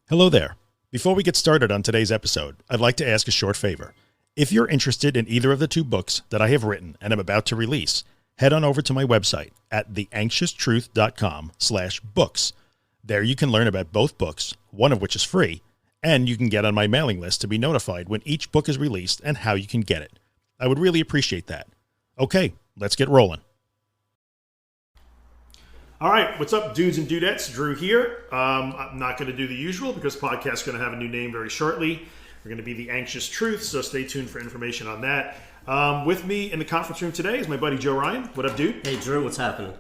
Hello there. Before we get started on today's episode, I'd like to ask a short favor. If you're interested in either of the two books that I have written and am about to release, head on over to my website at theanxioustruth.com/books. There you can learn about both books, one of which is free, and you can get on my mailing list to be notified when each book is released and how you can get it. I would really appreciate that. Okay, let's get rolling. All right, what's up, dudes and dudettes? Drew here. I'm not going to do the usual because the podcast is going to have a new name very shortly. We're going to be The Anxious Truth, so stay tuned for information on that. With me in the conference room today is my buddy Joe Ryan. What up, dude? Hey, Drew, what's happening?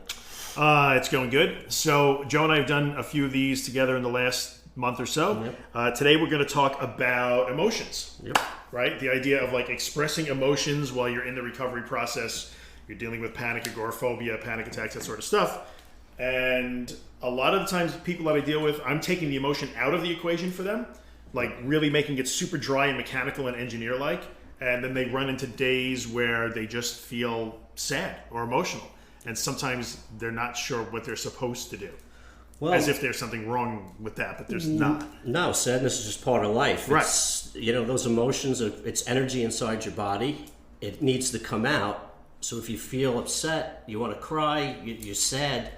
It's going good. So Joe and I have done a few of these together in the last month or so. Yep. Today we're going to talk about emotions. Yep. Right? The idea of like expressing emotions while you're in the recovery process. You're dealing with panic, agoraphobia, panic attacks, that sort of stuff. And a lot of the times people that I deal with, I'm taking the emotion out of the equation for them, like really making it super dry and mechanical and engineer-like. And then they run into days where they just feel sad or emotional. And sometimes they're not sure what they're supposed to do. Well, as if there's something wrong with that, but there's not. No, sadness is just part of life. Right. It's, those emotions, it's energy inside your body. It needs to come out. So if you feel upset, you want to cry, you're sad,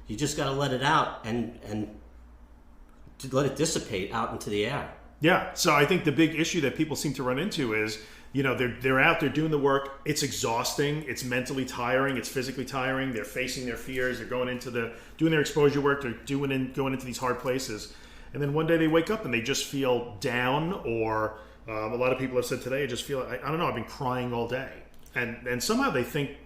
you just got to let it out and to let it dissipate out into the air. Yeah. So I think the big issue that people seem to run into is, they're out there doing the work. It's exhausting. It's mentally tiring. It's physically tiring. They're facing their fears. They're going into doing their exposure work. They're going into these hard places. And then one day they wake up and they just feel down, or a lot of people have said today, I just feel, I don't know, I've been crying all day. And somehow they think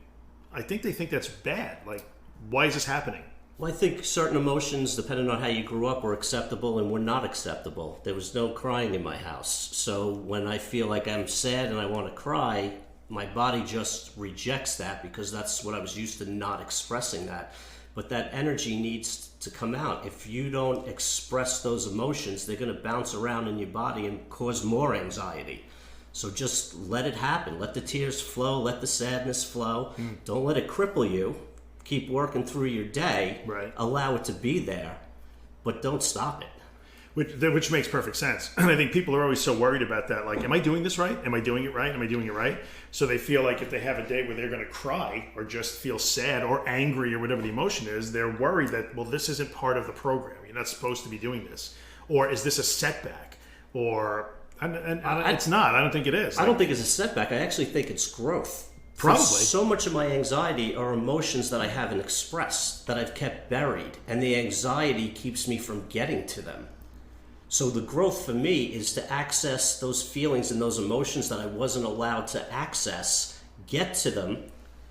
that's bad. Like, why is this happening? Well, I think certain emotions, depending on how you grew up, were acceptable and were not acceptable. There was no crying in my house. So when I feel like I'm sad and I want to cry, my body just rejects that because that's what I was used to, not expressing that. But that energy needs to come out. If you don't express those emotions, they're going to bounce around in your body and cause more anxiety. So just let it happen. Let the tears flow. Let the sadness flow. Don't let it cripple you. Keep working through your day. Right. Allow it to be there, but don't stop it. Which makes perfect sense. And I think people are always so worried about that. Like, am I doing this right? Am I doing it right? Am I doing it right? So they feel like if they have a day where they're going to cry or just feel sad or angry or whatever the emotion is, they're worried that, well, this isn't part of the program. You're not supposed to be doing this. Or is this a setback? Or, and it's not. I don't think it is. I don't think it's a setback. I actually think it's growth. Probably. So much of my anxiety are emotions that I haven't expressed, that I've kept buried, and the anxiety keeps me from getting to them. So the growth for me is to access those feelings and those emotions that I wasn't allowed to access, get to them,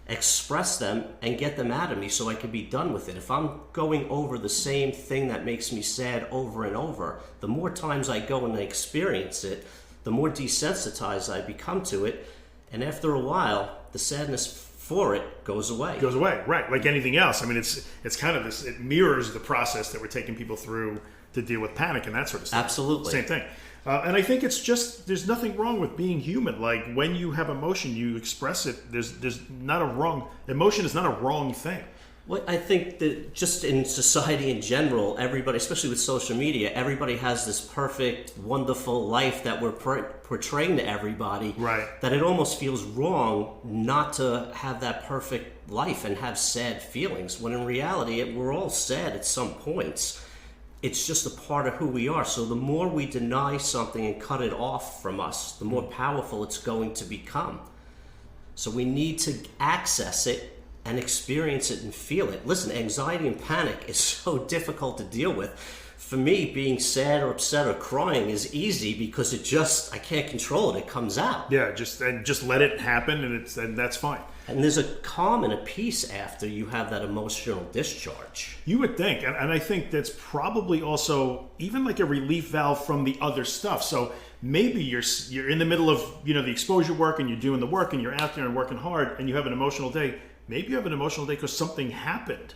express them, and get them out of me so I can be done with it. If I'm going over the same thing that makes me sad over and over, the more times I go and I experience it, the more desensitized I become to it, and after a while, the sadness for it goes away. Goes away, right? Like anything else. I mean, it's kind of this. It mirrors the process that we're taking people through to deal with panic and that sort of stuff. Absolutely, same thing. And I think it's just there's nothing wrong with being human. Like when you have emotion, you express it. There's not a wrong emotion. Is not a wrong thing. Well, I think that just in society in general, everybody, especially with social media, everybody has this perfect, wonderful life that we're portraying to everybody. Right. That it almost feels wrong not to have that perfect life and have sad feelings, when in reality, we're all sad at some points. It's just a part of who we are. So the more we deny something and cut it off from us, the more powerful it's going to become. So we need to access it and experience it and feel it. Listen, anxiety and panic is so difficult to deal with. For me, being sad or upset or crying is easy because I can't control it. It comes out. Yeah, just let it happen, and that's fine. And there's a calm and a peace after you have that emotional discharge. You would think, and I think that's probably also even like a relief valve from the other stuff. So maybe you're in the middle of the exposure work and you're doing the work and you're out there and working hard and you have an emotional day. Maybe you have an emotional day because something happened.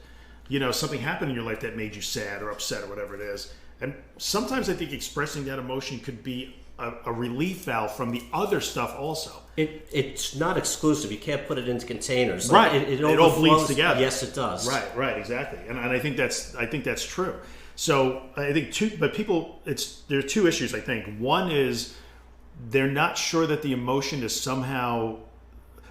Something happened in your life that made you sad or upset or whatever it is. And sometimes I think expressing that emotion could be a relief valve from the other stuff also. It's not exclusive. You can't put it into containers. Right. It all bleeds together. Yes, it does. Right, exactly. And I think that's true. So I think there are two issues. I think one is they're not sure that the emotion is somehow.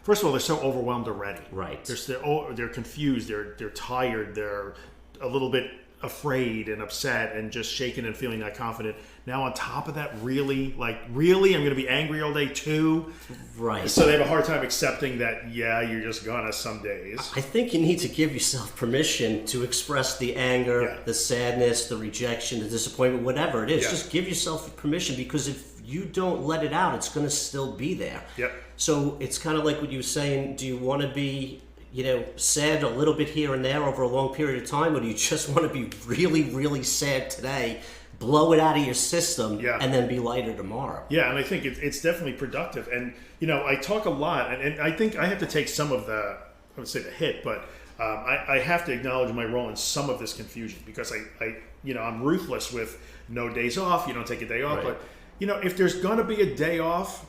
First of all, they're so overwhelmed already. Right. They're confused. They're tired. They're a little bit afraid and upset and just shaken and feeling not confident. Now on top of that, really, I'm going to be angry all day too. Right. So they have a hard time accepting that, you're just gonna some days. I think you need to give yourself permission to express the anger, the sadness, the rejection, the disappointment, whatever it is. Yeah. Just give yourself permission, because if you don't let it out, it's going to still be there. Yep. So it's kind of like what you were saying. Do you want to be, sad a little bit here and there over a long period of time, or do you just want to be really, really sad today, blow it out of your system, and then be lighter tomorrow? Yeah, and I think it's definitely productive. And, I talk a lot, and I think I have to take some of I would say the hit, but I have to acknowledge my role in some of this confusion, because I'm ruthless with no days off. You don't take a day off. Right. But, if there's going to be a day off,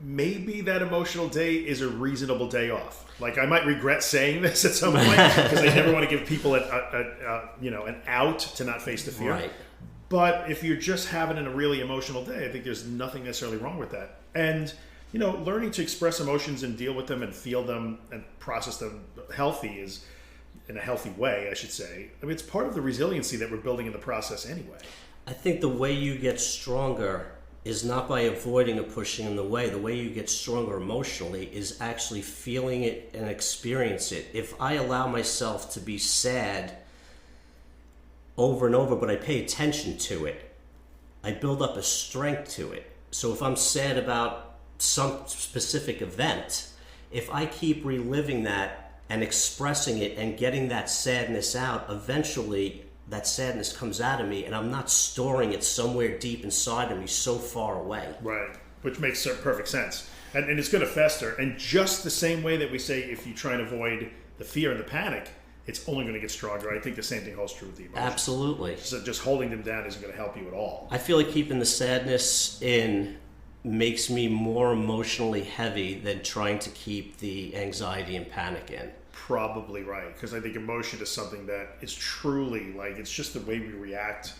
maybe that emotional day is a reasonable day off. Like, I might regret saying this at some point, because I never want to give people an out to not face the fear. Right. But if you're just having a really emotional day, I think there's nothing necessarily wrong with that. And, learning to express emotions and deal with them and feel them and process them in a healthy way, I should say. I mean, it's part of the resiliency that we're building in the process anyway. I think the way you get stronger is not by avoiding or pushing in the way. The way you get stronger emotionally is actually feeling it and experience it. If I allow myself to be sad over and over, but I pay attention to it, I build up a strength to it. So if I'm sad about some specific event, if I keep reliving that and expressing it and getting that sadness out, eventually that sadness comes out of me, and I'm not storing it somewhere deep inside of me so far away. Right, which makes perfect sense. And it's going to fester. And just the same way that we say if you try and avoid the fear and the panic, it's only going to get stronger. I think the same thing holds true with the emotions. Absolutely. So just holding them down isn't going to help you at all. I feel like keeping the sadness in makes me more emotionally heavy than trying to keep the anxiety and panic in. Probably right, because I think emotion is something that is truly it's just the way we react,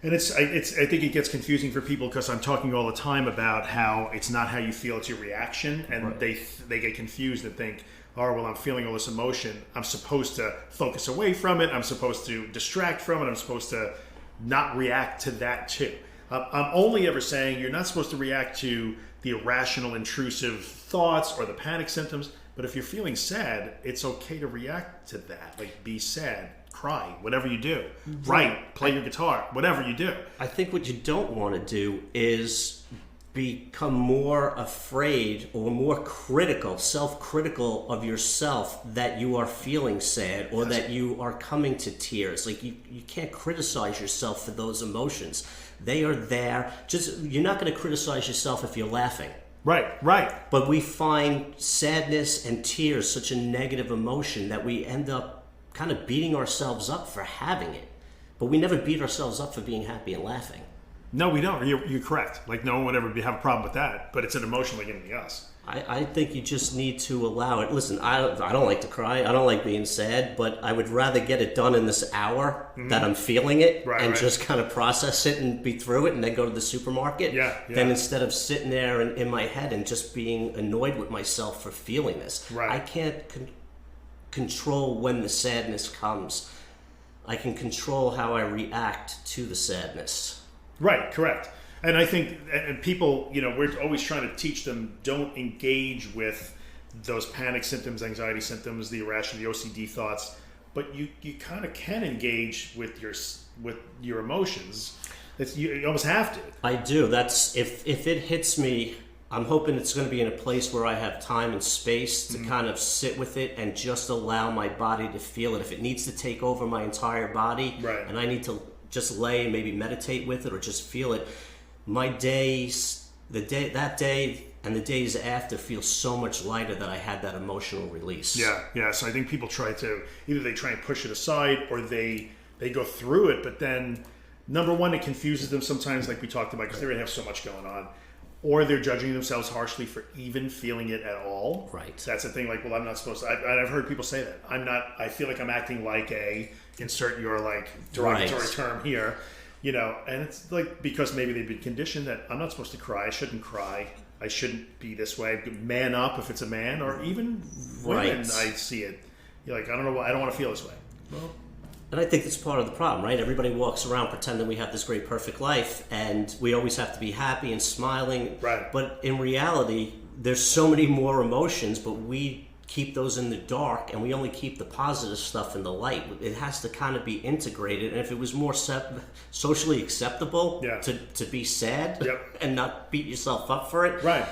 and I think it gets confusing for people, because I'm talking all the time about how it's not how you feel, it's your reaction, and right. they get confused and think, oh well, I'm feeling all this emotion, I'm supposed to focus away from it, I'm supposed to distract from it, I'm supposed to not react to that too. I'm only ever saying you're not supposed to react to the irrational, intrusive thoughts or the panic symptoms. But if you're feeling sad, it's okay to react to that. Like, be sad, cry, whatever you do. Write, play your guitar, whatever you do. I think what you don't want to do is become more afraid or more critical, self-critical of yourself that you are feeling sad or that you are coming to tears. Like, you can't criticize yourself for those emotions. They are there. You're not going to criticize yourself if you're laughing. Right. But we find sadness and tears such a negative emotion that we end up kind of beating ourselves up for having it. But we never beat ourselves up for being happy and laughing. No, we don't. You're correct. Like, no one would ever have a problem with that. But it's an emotion like anything else. I think you just need to allow it. Listen, I don't like to cry. I don't like being sad. But I would rather get it done in this hour that I'm feeling it just kind of process it and be through it and then go to the supermarket. Than instead of sitting there in my head and just being annoyed with myself for feeling this. Right. I can't control when the sadness comes. I can control how I react to the sadness. Right, correct. And I think and people, we're always trying to teach them, don't engage with those panic symptoms, anxiety symptoms, the irrational, the OCD thoughts, but you kind of can engage with your emotions. You almost have to. I do. That's if it hits me, I'm hoping it's going to be in a place where I have time and space to kind of sit with it and just allow my body to feel it. If it needs to take over my entire body, and I need to just lay and maybe meditate with it or just feel it, my days, that day and the days after feel so much lighter that I had that emotional release. Yeah. So I think people try and push it aside, or they go through it, but then number one, it confuses them sometimes, like we talked about, because they already have so much going on. or they're judging themselves harshly for even feeling it at all. Right. That's the thing. Like, well, I'm not supposed to. I've heard people say that. I'm not. I feel like I'm acting like a insert your like derogatory term here. And it's like because maybe they've been conditioned that I'm not supposed to cry. I shouldn't cry. I shouldn't be this way. Man up if it's a man, or even women. I see it. You're like, I don't know why. I don't want to feel this way. Well. And I think that's part of the problem, right? Everybody walks around pretending we have this great, perfect life, and we always have to be happy and smiling. Right. But in reality, there's so many more emotions, but we keep those in the dark, and we only keep the positive stuff in the light. It has to kind of be integrated. And if it was more socially acceptable to be sad and not beat yourself up for it, right.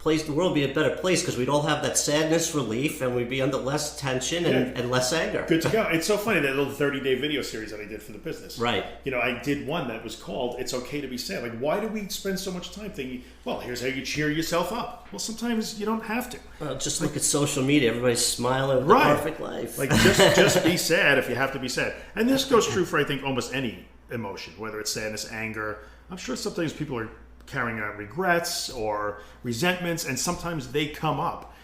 The world would be a better place because we'd all have that sadness relief and we'd be under less tension and less anger. Good to go. It's so funny, that little 30-day video series that I did for the business. Right. I did one that was called It's Okay to Be Sad. Like, why do we spend so much time thinking, well, here's how you cheer yourself up? Well, sometimes you don't have to. Well, just look at social media. Everybody's smiling with the perfect life. Like, just be sad if you have to be sad. And this goes true for, I think, almost any emotion, whether it's sadness, anger. I'm sure sometimes people are carrying out regrets or resentments, and sometimes they come up.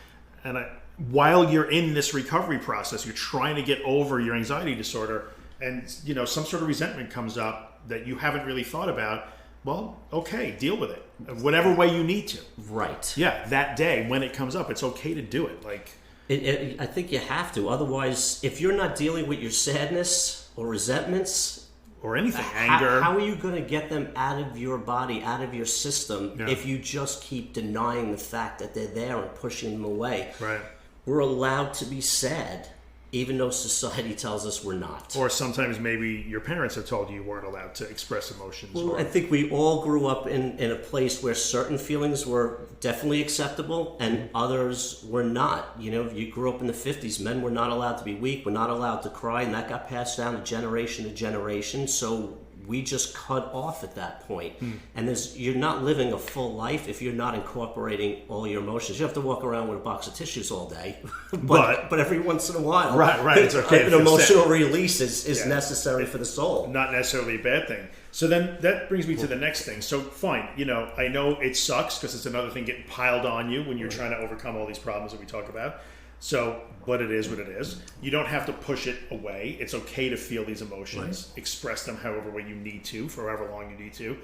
And while you're in this recovery process, you're trying to get over your anxiety disorder, and some sort of resentment comes up that you haven't really thought about. Well, okay, deal with it, whatever way you need to. Right. Yeah, that day when it comes up, it's okay to do it. Like, I think you have to. Otherwise, if you're not dealing with your sadness or resentments, or anything, anger. How are you going to get them out of your body, out of your system, if you just keep denying the fact that they're there and pushing them away? Right. We're allowed to be sad, even though society tells us we're not. Or sometimes maybe your parents have told you weren't allowed to express emotions. Well, I think we all grew up in a place where certain feelings were definitely acceptable and others were not. You grew up in the 50s. Men were not allowed to be weak, were not allowed to cry, and that got passed down to generation. So we just cut off at that point. And you're not living a full life if you're not incorporating all your emotions. You have to walk around with a box of tissues all day, but every once in a while, right, it's okay. An emotional release is necessary for the soul. Not necessarily a bad thing. So then that brings me to the next thing. So fine, I know it sucks because it's another thing getting piled on you when you're trying to overcome all these problems that we talk about. So, but it is what it is. You don't have to push it away. It's okay to feel these emotions, express them however way you need to, for however long you need to.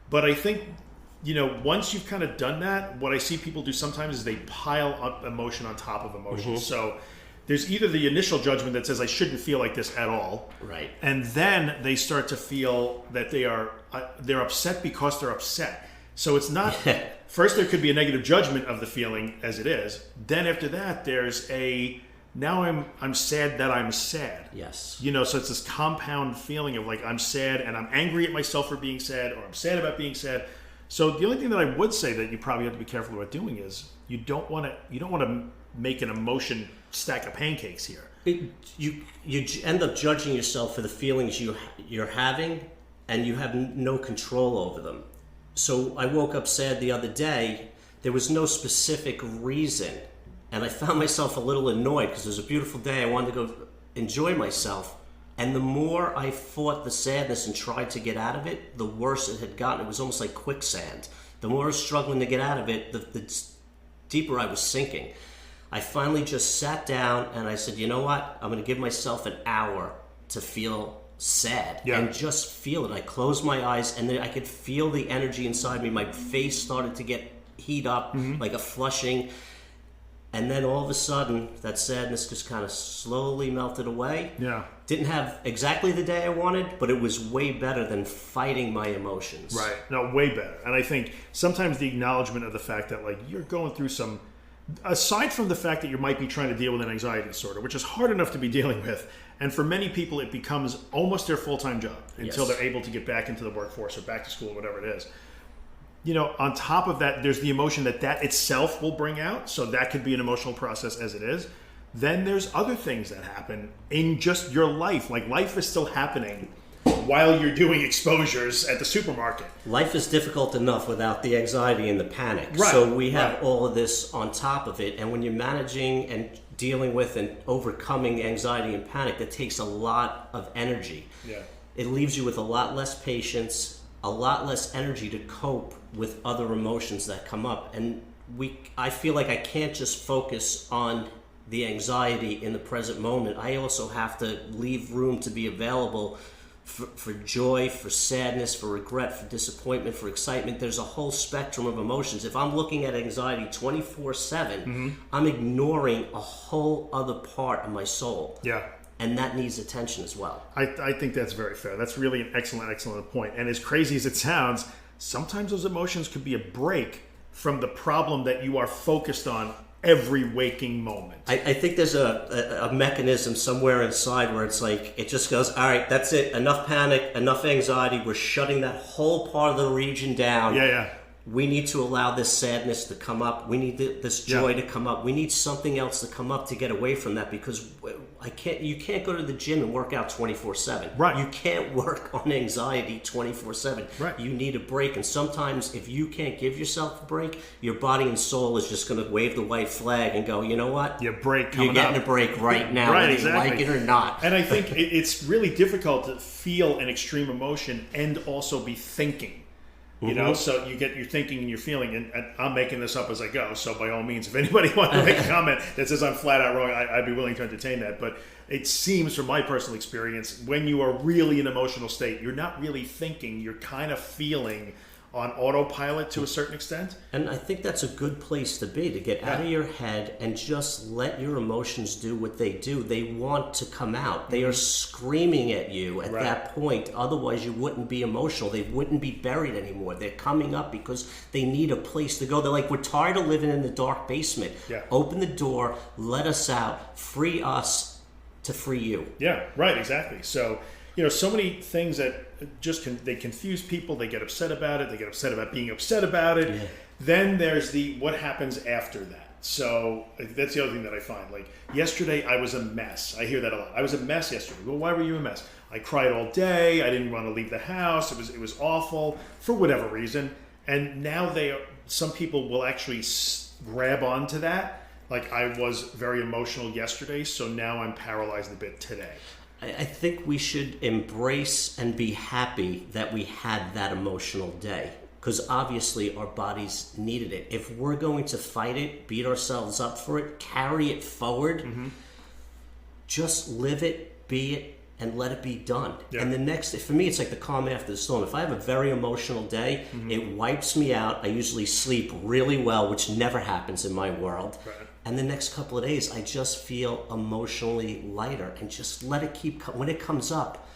But I think, once you've kind of done that, what I see people do sometimes is they pile up emotion on top of emotion. So there's either the initial judgment that says I shouldn't feel like this at all, right? And then they start to feel that they're upset because they're upset. So it's not. First, there could be a negative judgment of the feeling as it is. Then after that, there's now I'm sad that I'm sad. Yes. So it's this compound feeling of like I'm sad and I'm angry at myself for being sad, or I'm sad about being sad. So the only thing that I would say that you probably have to be careful about doing is you don't want to make an emotion stack of pancakes here. You end up judging yourself for the feelings you're having, and you have no control over them. So I woke up sad the other day. There was no specific reason, and I found myself a little annoyed because it was a beautiful day. I wanted to go enjoy myself, and the more I fought the sadness and tried to get out of it, the worse it had gotten. It was almost like quicksand. The more I was struggling to get out of it, the deeper I was sinking. I finally just sat down and I said, you know what? I'm going to give myself an hour to feel sad and just feel it. I closed my eyes and then I could feel the energy inside me. My face started to heat up like a flushing, and then all of a sudden that sadness just kind of slowly melted away. Didn't have exactly the day I wanted, but it was way better than fighting my emotions. Right. No, way better. And I think sometimes the acknowledgement of the fact that like you're going through some, aside from the fact that you might be trying to deal with an anxiety disorder, which is hard enough to be dealing with, and for many people it becomes almost their full-time job until they're able to get back into the workforce or back to school or whatever it is. On top of that, there's the emotion that itself will bring out, so that could be an emotional process as it is. Then there's other things that happen in just your life. Like life is still happening while you're doing exposures at the supermarket. Life is difficult enough without the anxiety and the panic. Right. So we have all of this on top of it. And when you're managing and dealing with and overcoming anxiety and panic, that takes a lot of energy. Yeah. It leaves you with a lot less patience, a lot less energy to cope with other emotions that come up. And I feel like I can't just focus on the anxiety in the present moment. I also have to leave room to be available for joy, for sadness, for regret, for disappointment, for excitement. There's a whole spectrum of emotions. If I'm looking at anxiety 24/7, I'm ignoring a whole other part of my soul. Yeah. And that needs attention as well. I think that's very fair. That's really an excellent point. And as crazy as it sounds, sometimes those emotions could be a break from the problem that you are focused on every waking moment. I think there's a mechanism somewhere inside where it's like, it just goes, all right, that's it. Enough panic, enough anxiety. We're shutting that whole part of the region down. Yeah. We need to allow this sadness to come up. We need this joy to come up. We need something else to come up to get away from that, because you can't go to the gym and work out 24/7. Right. You can't work on anxiety 24/7. Right. You need a break. And sometimes if you can't give yourself a break, your body and soul is just going to wave the white flag and go, you know what? Your break coming You're getting up. a break right now, Right, whether exactly. you like it or not. And I think it's really difficult to feel an extreme emotion and also be thinking. You know, so you're thinking and you're feeling, and I'm making this up as I go. So by all means, if anybody wants to make a comment that says I'm flat out wrong, I'd be willing to entertain that. But it seems, from my personal experience, when you are really in an emotional state, you're not really thinking. You're kind of feeling on autopilot to a certain extent. And I think that's a good place to be, to get out of your head and just let your emotions do what they do. They want to come out. They are screaming at you at that point. Otherwise, you wouldn't be emotional. They wouldn't be buried anymore. They're coming up because they need a place to go. They're like, we're tired of living in the dark basement. Yeah. Open the door, let us out, free us to free you. Yeah, right, exactly. So, so many things that they confuse people. They get upset about it. They get upset about being upset about it. Yeah. Then there's what happens after that. So that's the other thing that I find. Like yesterday, I was a mess. I hear that a lot. I was a mess yesterday. Well, why were you a mess? I cried all day. I didn't want to leave the house. It was awful for whatever reason. And now some people will actually grab onto that. Like, I was very emotional yesterday, so now I'm paralyzed a bit today. I think we should embrace and be happy that we had that emotional day, because obviously our bodies needed it. If we're going to fight it, beat ourselves up for it, carry it forward, just live it, be it, and let it be done. Yeah. And for me, it's like the calm after the storm. If I have a very emotional day, it wipes me out. I usually sleep really well, which never happens in my world. Right. And the next couple of days, I just feel emotionally lighter, and just let it when it comes up,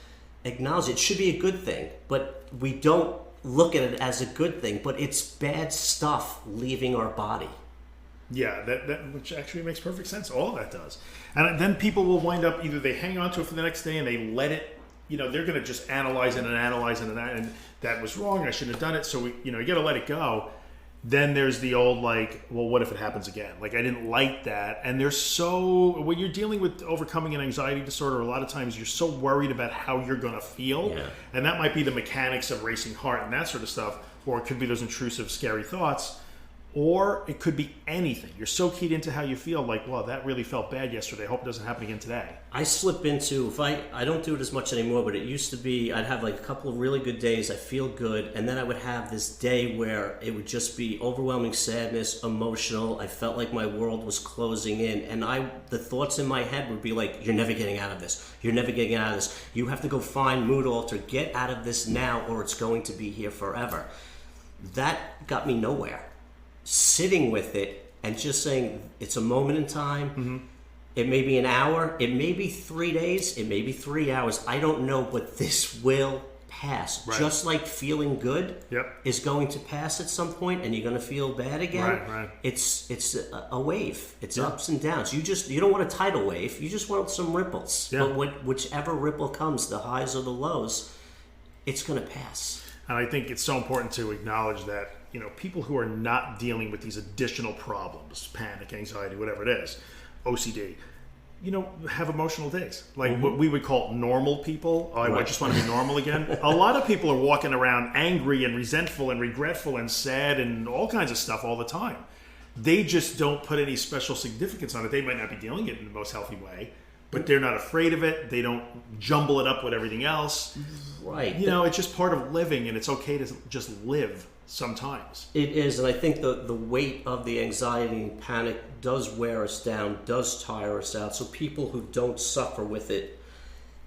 acknowledge it. It should be a good thing, but we don't look at it as a good thing, but it's bad stuff leaving our body. Yeah, that which actually makes perfect sense. All of that does. And then people will wind up, either they hang on to it for the next day and they let it, they're going to just analyze it and that was wrong, I shouldn't have done it. So you got to let it go. Then there's the old, like, well, what if it happens again? Like, I didn't like that. And when you're dealing with overcoming an anxiety disorder, a lot of times you're so worried about how you're going to feel. Yeah. And that might be the mechanics of racing heart and that sort of stuff. Or it could be those intrusive, scary thoughts. Or it could be anything. You're so keyed into how you feel, like, well, that really felt bad yesterday. I hope it doesn't happen again today. I slip into, I don't do it as much anymore, but it used to be, I'd have like a couple of really good days, I feel good, and then I would have this day where it would just be overwhelming sadness, emotional. I felt like my world was closing in, and the thoughts in my head would be like, you're never getting out of this. You're never getting out of this. You have to go find mood alter, get out of this now, or it's going to be here forever. That got me nowhere. Sitting with it and just saying, it's a moment in time. It may be an hour, it may be 3 days, it may be 3 hours. I don't know, but this will pass. Right. Just like feeling good is going to pass at some point, and you're going to feel bad again. Right. It's a wave. It's ups and downs. You don't want a tidal wave. You just want some ripples. Yeah. But whichever ripple comes, the highs or the lows, it's going to pass. And I think it's so important to acknowledge that, people who are not dealing with these additional problems, panic, anxiety, whatever it is, OCD, have emotional days. Like what we would call normal people. Oh, I just want to be normal again. A lot of people are walking around angry and resentful and regretful and sad and all kinds of stuff all the time. They just don't put any special significance on it. They might not be dealing it in the most healthy way, but they're not afraid of it. They don't jumble it up with everything else. Right. You know, it's just part of living, and it's okay to just live sometimes. It is, and I think the weight of the anxiety and panic does wear us down, does tire us out. So people who don't suffer with it,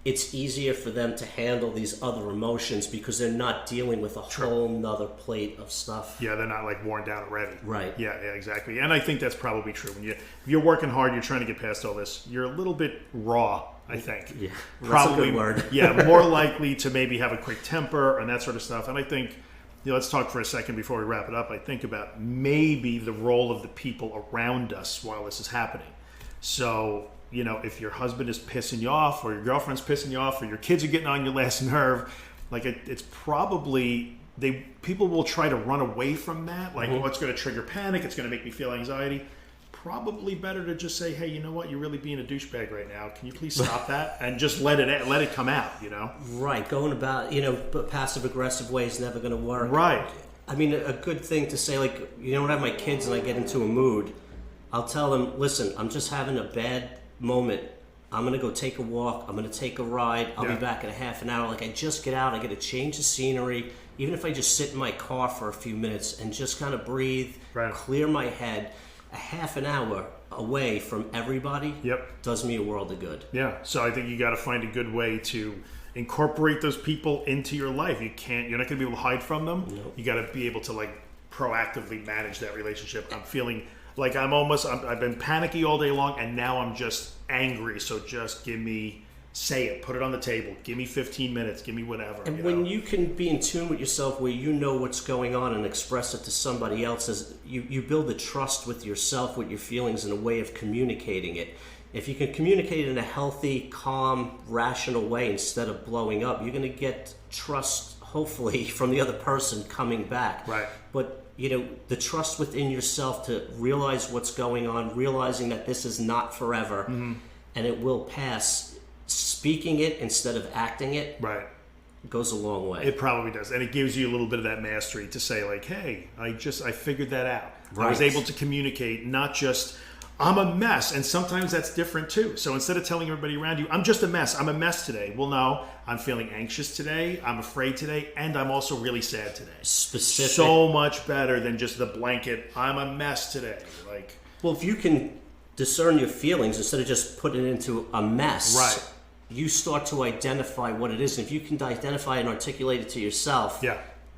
it's easier for them to handle these other emotions because they're not dealing with a whole nother plate of stuff. Yeah, they're not like worn down already. Right. Yeah, exactly. And I think that's probably true. If you're working hard, you're trying to get past all this, you're a little bit raw, I think. Yeah, probably, that's a good word. Yeah, more likely to maybe have a quick temper and that sort of stuff. And I think, let's talk for a second before we wrap it up. I think about maybe the role of the people around us while this is happening. So, if your husband is pissing you off, or your girlfriend's pissing you off, or your kids are getting on your last nerve, like it's probably people will try to run away from that. Like, what's going to trigger panic? It's going to make me feel anxiety. Probably better to just say, hey, you know what? You're really being a douchebag right now. Can you please stop that and just let it come out? Right. Going about passive aggressive way is never going to work. Right. I mean, a good thing to say, like, when I have my kids and I get into a mood, I'll tell them, listen, I'm just having a bad moment. I'm going to go take a walk. I'm going to take a ride. I'll be back in a half an hour. Like, I just get out. I get a change of scenery. Even if I just sit in my car for a few minutes and just kind of breathe, clear my head, a half an hour away from everybody does me a world of good. Yeah. So I think you got to find a good way to incorporate those people into your life. You're not going to be able to hide from them. Nope. You got to be able to like proactively manage that relationship. I'm feeling like I've been panicky all day long, and now I'm just angry. So just say it, put it on the table. Give me 15 minutes. Give me whatever. And when you can be in tune with yourself, where you know what's going on and express it to somebody else, you build a trust with yourself, with your feelings, and a way of communicating it. If you can communicate in a healthy, calm, rational way instead of blowing up, you're going to get trust, hopefully, from the other person coming back. Right. But the trust within yourself to realize what's going on, realizing that this is not forever, and it will pass. Speaking it instead of acting it goes a long way. It probably does. And it gives you a little bit of that mastery to say like, hey, I figured that out. Right. I was able to communicate, not just, I'm a mess. And sometimes that's different too. So instead of telling everybody around you, I'm just a mess. I'm a mess today. Well, no, I'm feeling anxious today. I'm afraid today. And I'm also really sad today. Specific. So much better than just the blanket, I'm a mess today. Well, if you can discern your feelings instead of just putting it into a mess, you start to identify what it is. And if you can identify and articulate it to yourself,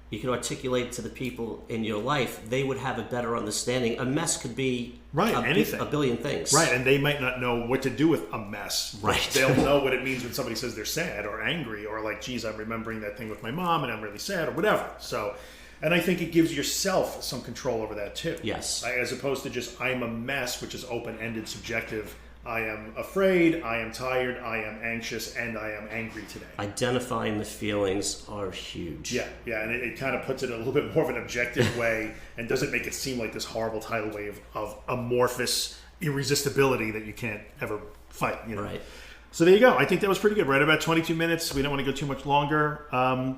you can articulate it to the people in your life, they would have a better understanding. A mess could be anything. A billion things. Right, and they might not know what to do with a mess. Right. They'll know what it means when somebody says they're sad or angry or like, geez, I'm remembering that thing with my mom and I'm really sad or whatever. So, and I think it gives yourself some control over that too. Yes. As opposed to just, I'm a mess, which is open-ended, subjective. I am afraid, I am tired, I am anxious, and I am angry today. Identifying the feelings are huge. Yeah, and it kind of puts it in a little bit more of an objective way and doesn't make it seem like this horrible tidal wave of amorphous irresistibility that you can't ever fight. Right. So there you go. I think that was pretty good. Right about 22 minutes. We don't want to go too much longer. You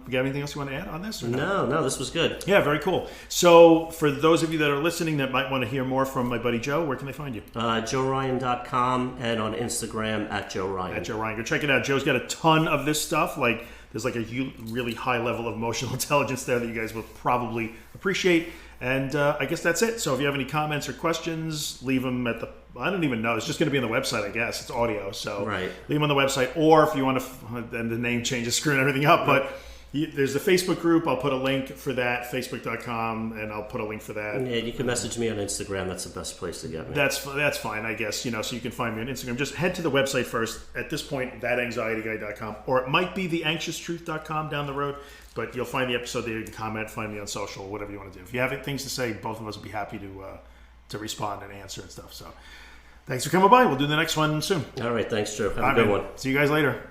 got anything else you want to add on this? Or No, this was good. Yeah, very cool. So for those of you that are listening that might want to hear more from my buddy Joe, where can they find you? JoeRyan.com and on Instagram @JoeRyan. @JoeRyan. Go check it out. Joe's got a ton of this stuff. Like there's like a really high level of emotional intelligence there that you guys will probably appreciate. And I guess that's it. So if you have any comments or questions, leave them at I don't even know. It's just going to be on the website, I guess. It's audio. So leave them on the website. Or if you want to, and the name change is screwing everything up. But there's the Facebook group. I'll put a link for that, facebook.com, and I'll put a link for that. Yeah, you can message me on Instagram. That's the best place to get me. That's fine, I guess. So you can find me on Instagram. Just head to the website first. At this point, thatanxietyguy.com. Or it might be theanxioustruth.com down the road. But you'll find the episode there. You can comment, find me on social, whatever you want to do. If you have things to say, both of us will be happy to respond and answer and stuff. So thanks for coming by. We'll do the next one soon. All right. Thanks, Drew. Have a good one. See you guys later.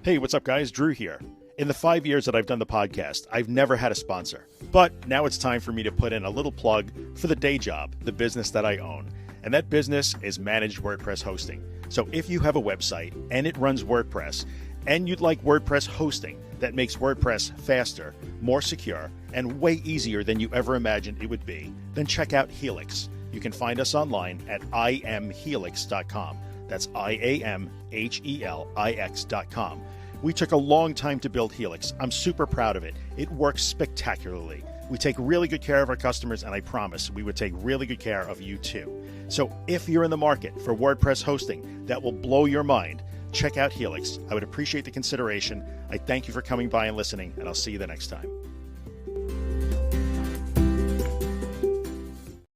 Hey, what's up, guys? Drew here. In the 5 years that I've done the podcast, I've never had a sponsor. But now it's time for me to put in a little plug for the day job, the business that I own. And that business is managed WordPress hosting. So if you have a website and it runs WordPress, and you'd like WordPress hosting that makes WordPress faster, more secure, and way easier than you ever imagined it would be, then check out Helix. You can find us online at imhelix.com. That's IAMHELIX.com. We took a long time to build Helix. I'm super proud of it. It works spectacularly. We take really good care of our customers, and I promise we would take really good care of you too. So if you're in the market for WordPress hosting that will blow your mind, check out Helix. I would appreciate the consideration. I thank you for coming by and listening, and I'll see you the next time.